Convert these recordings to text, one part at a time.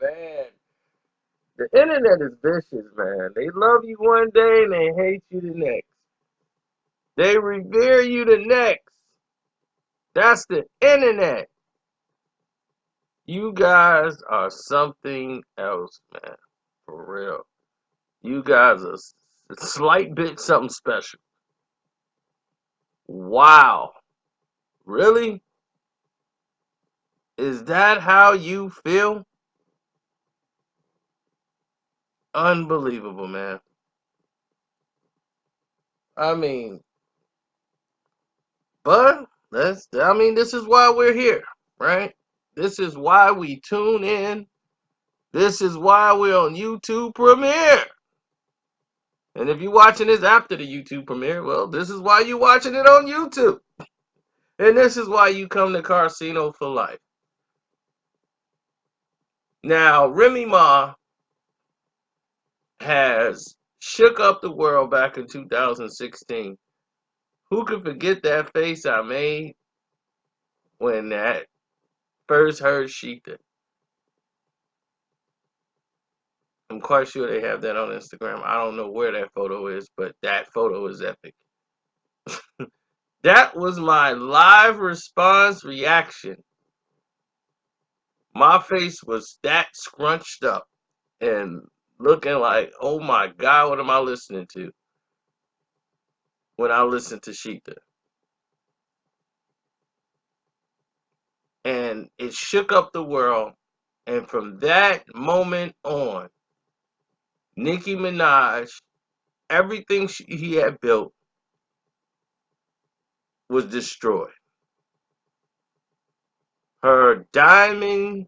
Man. The internet is vicious, man. They love you one day and they hate you the next. They revere you the next. That's the internet. You guys are something else, man. For real. You guys are a slight bit something special. Wow. Really? Is that how you feel? Unbelievable, man. I mean, but this is why we're here, right? This is why we tune in. This is why we're on YouTube Premiere. And if you're watching this after the YouTube Premiere, well, this is why you're watching it on YouTube. And this is why you come to Casino for life. Now, Remy Ma has shook up the world back in 2016. Who could forget that face I made when that first heard Sheetha? I'm quite sure they have that on Instagram. I don't know where that photo is, but that photo is epic. That was my live response reaction. My face was that scrunched up and looking like, oh my God, what am I listening to when I listen to Sheetha? And it shook up the world. And from that moment on, Nicki Minaj, everything he had built was destroyed. Her diamond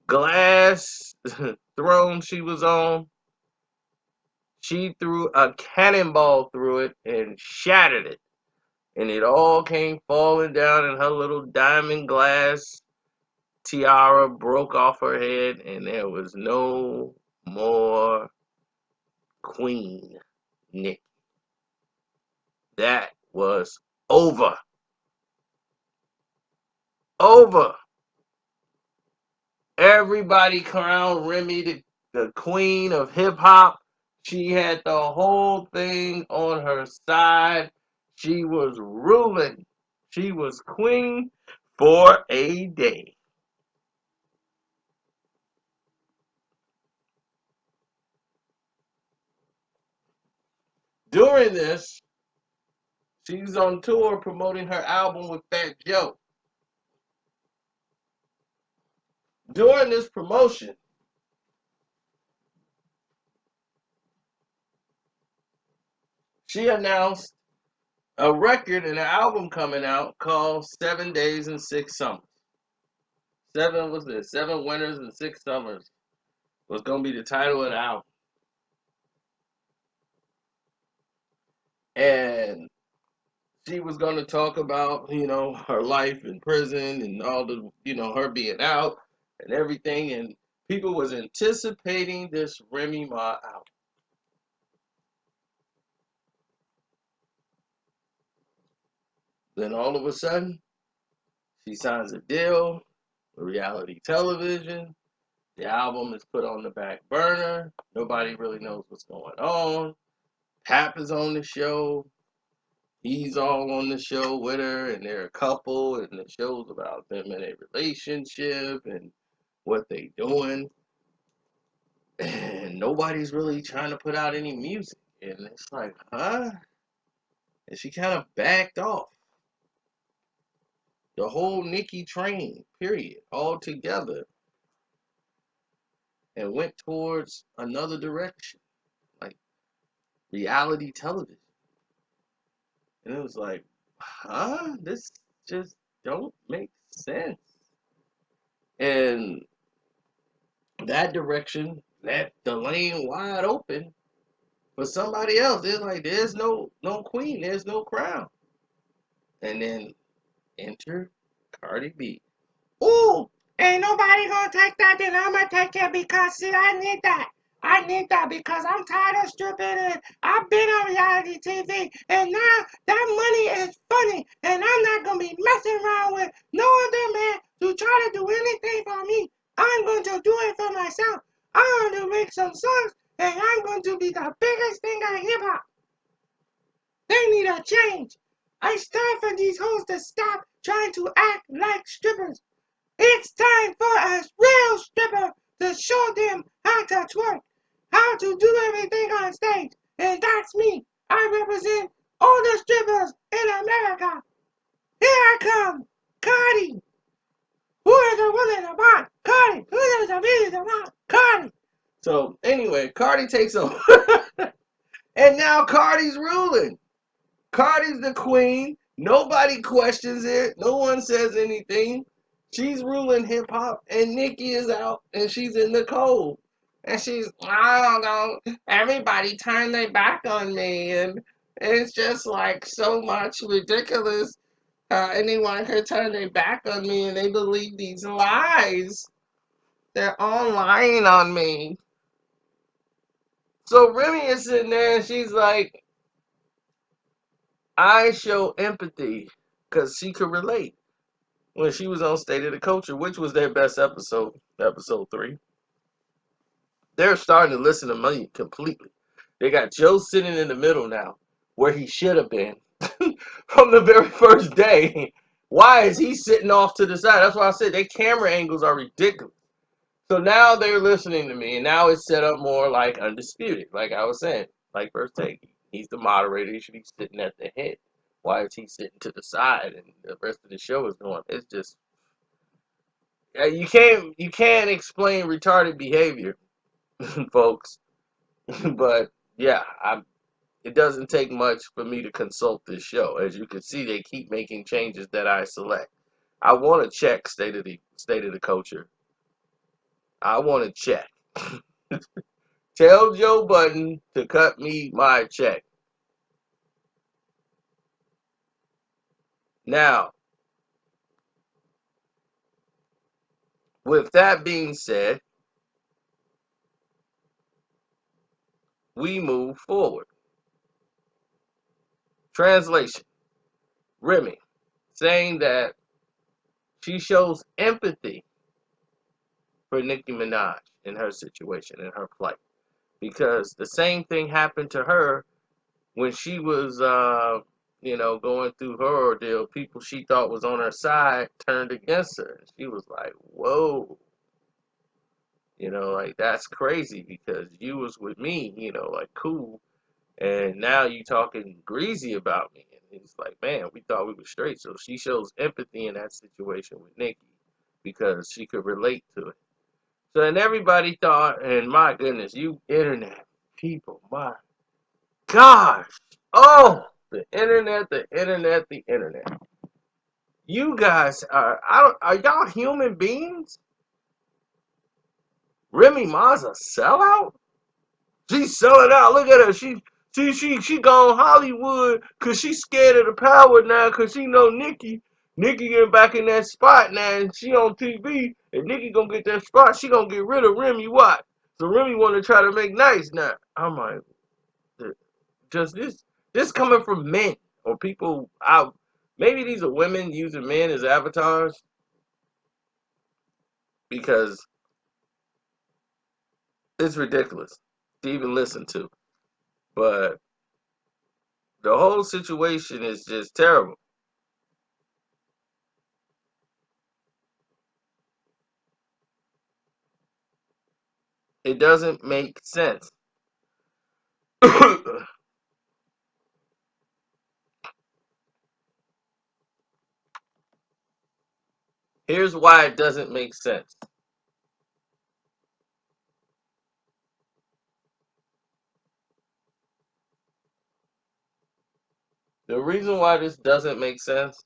glass throne she was on, she threw a cannonball through it and shattered it. And it all came falling down, and her little diamond glass tiara broke off her head, and there was no more Queen Nick. That was over. Over. Everybody crowned Remy the queen of hip hop. She had the whole thing on her side. She was ruling. She was queen for a day. During this, she's on tour promoting her album with Fat Joe. During this promotion, she announced a record and an album coming out called 7 Days and 6 Summers. Seven was this? 7 winters and 6 summers was gonna be the title of the album. And she was gonna talk about, her life in prison and all the, her being out and everything. And people was anticipating this Remy Ma out. Then all of a sudden, she signs a deal with reality television. The album is put on the back burner. Nobody really knows what's going on. Pap is on the show. He's all on the show with her, and they're a couple, and the show's about them in a relationship and what they doing. And nobody's really trying to put out any music. And it's like, huh? And she kind of backed off. The whole Nicki train, period, all together, and went towards another direction, like reality television. And it was like, huh? This just don't make sense. And that direction left the lane wide open for somebody else. They're like, there's no queen, there's no crown. And then enter Cardi B. Ooh, ain't nobody gonna take that, then I'm gonna take it because see, I need that. I need that because I'm tired of stripping and I've been on reality TV and now that money is funny and I'm not gonna be messing around with no other man to try to do anything for me. I'm going to do it for myself. I'm going to make some songs, and I'm going to be the biggest thing in hip hop. They need a change. It's time for these hoes to stop trying to act like strippers. It's time for a real stripper to show them how to twerk, how to do everything on stage. And that's me. I represent all the strippers in America. Here I come. Cardi. Who is the woman about? Cardi. Who is the music about? Cardi. So anyway, Cardi takes over. And now Cardi's ruling. Cardi's the queen. Nobody questions it. No one says anything. She's ruling hip hop, and Nicki is out, and she's in the cold. And she's, I don't know, everybody turned their back on me, and it's just like so much ridiculous. Anyone could turn their back on me, and they believe these lies. They're all lying on me. So Remy is sitting there, and she's like, I show empathy because she could relate when she was on State of the Culture, which was their best episode, episode 3. They're starting to listen to me completely. They got Joe sitting in the middle now, where he should have been from the very first day. Why is he sitting off to the side? That's why I said their camera angles are ridiculous. So now they're listening to me, and now it's set up more like Undisputed, like I was saying, like First Take. He's the moderator. He should be sitting at the head. Why is he sitting to the side, and the rest of the show is going? It's just you can't explain retarded behavior, folks. But yeah, it doesn't take much for me to consult this show. As you can see, they keep making changes that I select. I want to check state of the culture. I want to check. Tell Joe Budden to cut me my check. Now, with that being said, we move forward. Translation. Remy saying that she shows empathy for Nicki Minaj in her situation, in her plight. Because the same thing happened to her when she was, going through her ordeal. People she thought was on her side turned against her. She was like, whoa. Like, that's crazy because you was with me, like, cool. And now you talking greasy about me. And he's like, man, we thought we were straight. So she shows empathy in that situation with Nicki because she could relate to it. So, and everybody thought, and my goodness, you internet people, my gosh. Oh, the internet, the internet, the internet. You guys are y'all human beings? Remy Ma's a sellout? She's selling out. Look at her. She gone Hollywood because she's scared of the power now because she know Nicki. Nicki getting back in that spot now and she on TV and Nicki gonna get that spot. She gonna get rid of Remy Watt. So Remy want to try to make nice now. I'm like, just this coming from men or people out. Maybe these are women using men as avatars because it's ridiculous to even listen to. But the whole situation is just terrible. It doesn't make sense. Here's why it doesn't make sense. The reason why this doesn't make sense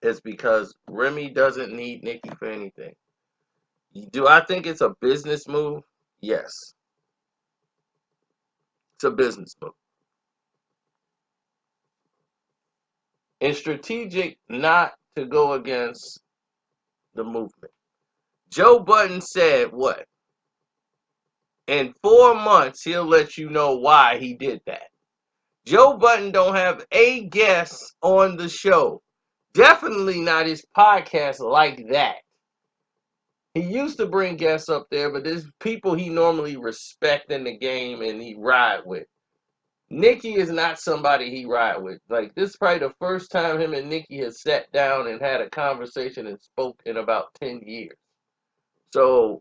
is because Remy doesn't need Nicki for anything. Do I think it's a business move? Yes. It's a business move. It's strategic not to go against the movement. Joe Budden said what? In 4 months, he'll let you know why he did that. Joe Budden don't have a guest on the show. Definitely not his podcast like that. He used to bring guests up there, but there's people he normally respect in the game and he ride with. Nicki is not somebody he ride with. Like, this is probably the first time him and Nicki has sat down and had a conversation and spoke in about 10 years. So,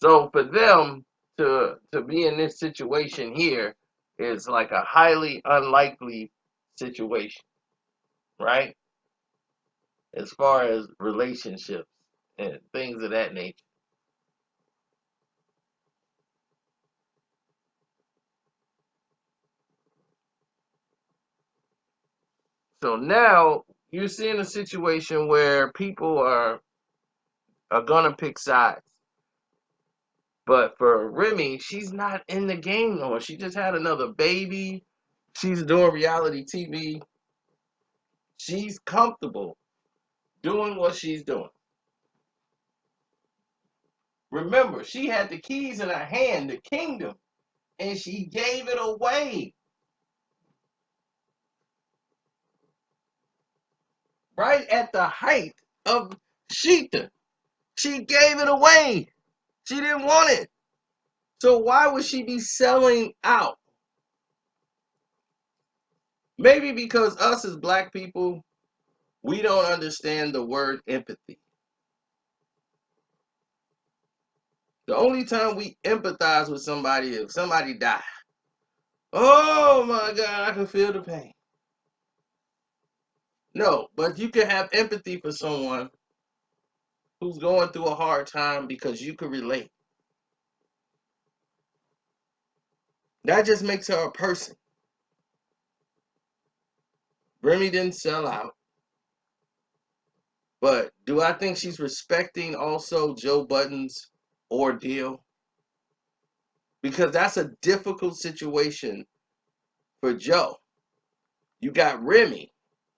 so for them to be in this situation here is like a highly unlikely situation, right? As far as relationships and things of that nature. So now you're seeing a situation where people are gonna pick sides. But for Remy, she's not in the game no more. She just had another baby. She's doing reality TV. She's comfortable doing what she's doing. Remember, she had the keys in her hand, the kingdom, and she gave it away. Right at the height of Sheeta. She gave it away. She didn't want it. So why would she be selling out? Maybe because us as black people, we don't understand the word empathy. The only time we empathize with somebody is if somebody died. Oh my God, I can feel the pain. No, but you can have empathy for someone who's going through a hard time because you can relate. That just makes her a person. Remy didn't sell out. But do I think she's respecting also Joe Budden's ordeal? Because that's a difficult situation for Joe. You got Remy,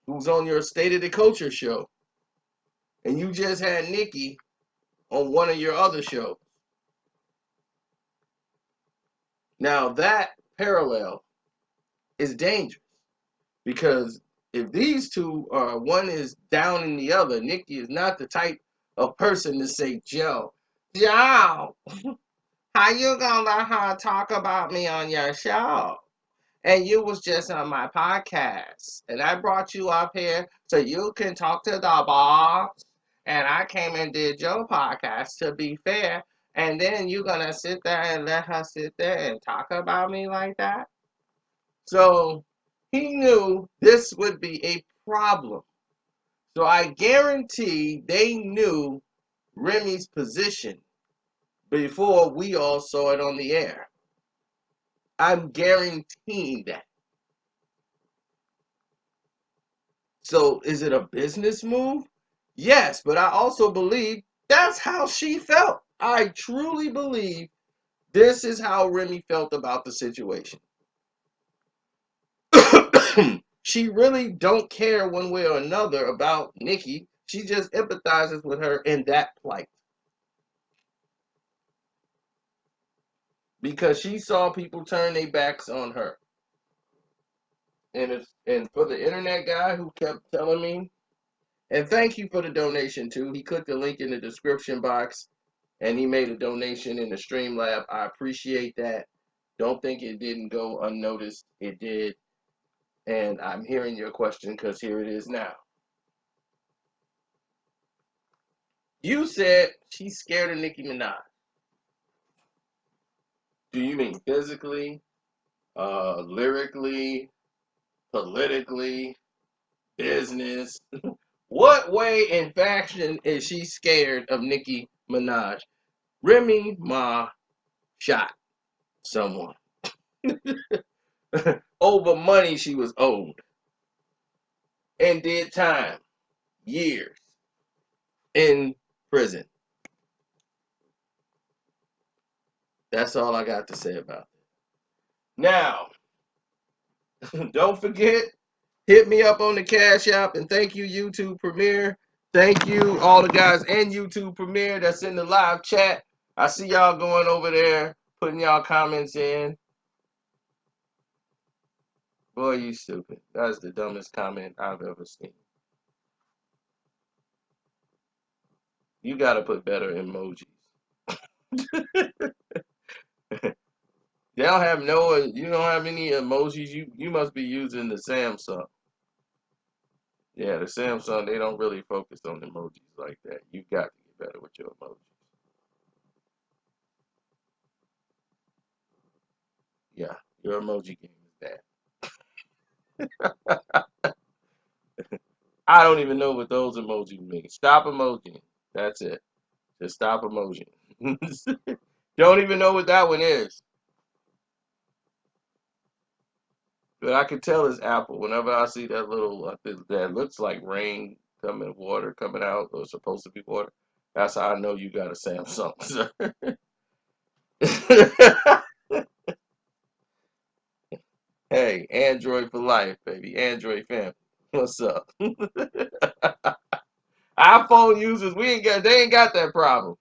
who's on your State of the Culture show, and you just had Nicki on one of your other shows. Now that parallel is dangerous because if these two are one is down in the other, Nicki is not the type of person to say, Joe, how you gonna let her talk about me on your show? And you was just on my podcast. And I brought you up here so you can talk to the boss. And I came and did your podcast to be fair. And then you gonna sit there and let her sit there and talk about me like that? So he knew this would be a problem. So I guarantee they knew Remy's position before we all saw it on the air. I'm guaranteeing that. So is it a business move? Yes, but I also believe that's how she felt. I truly believe this is how Remy felt about the situation. She really don't care one way or another about Nicki. She just empathizes with her in that plight. Because she saw people turn their backs on her. And for the internet guy who kept telling me, and thank you for the donation too. He clicked the link in the description box and he made a donation in the Streamlab. I appreciate that. Don't think it didn't go unnoticed. It did. And I'm hearing your question because here it is now. You said she's scared of Nicki Minaj. Do you mean physically, lyrically, politically, business? What way in fashion is she scared of Nicki Minaj? Remy Ma shot someone over money she was owed and did time, years in prison. That's all I got to say about it. Now, don't forget, hit me up on the Cash App and thank you, YouTube Premiere. Thank you, all the guys and YouTube Premiere that's in the live chat. I see y'all going over there. putting y'all comments in. Boy, you stupid. That's the dumbest comment I've ever seen. You gotta put better emojis. They don't have no. You don't have any emojis. You must be using the Samsung. Yeah, the Samsung. They don't really focus on emojis like that. You got to get better with your emojis. Yeah, your emoji game is bad. I don't even know what those emojis mean. Stop emoji. That's it. Just stop emoji. Don't even know what that one is. But I can tell it's Apple. Whenever I see that little that looks like rain coming, water coming out, or supposed to be water, that's how I know you got a Samsung. Hey, Android for life, baby. Android family. What's up? iPhone users, they ain't got that problem.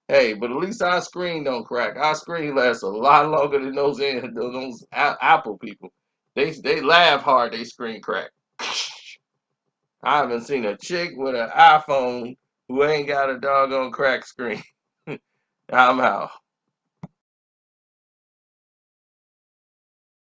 Hey, but at least our screen don't crack. Our screen lasts a lot longer than those Apple people. They laugh hard. They screen crack. I haven't seen a chick with an iPhone who ain't got a doggone crack screen. I'm out.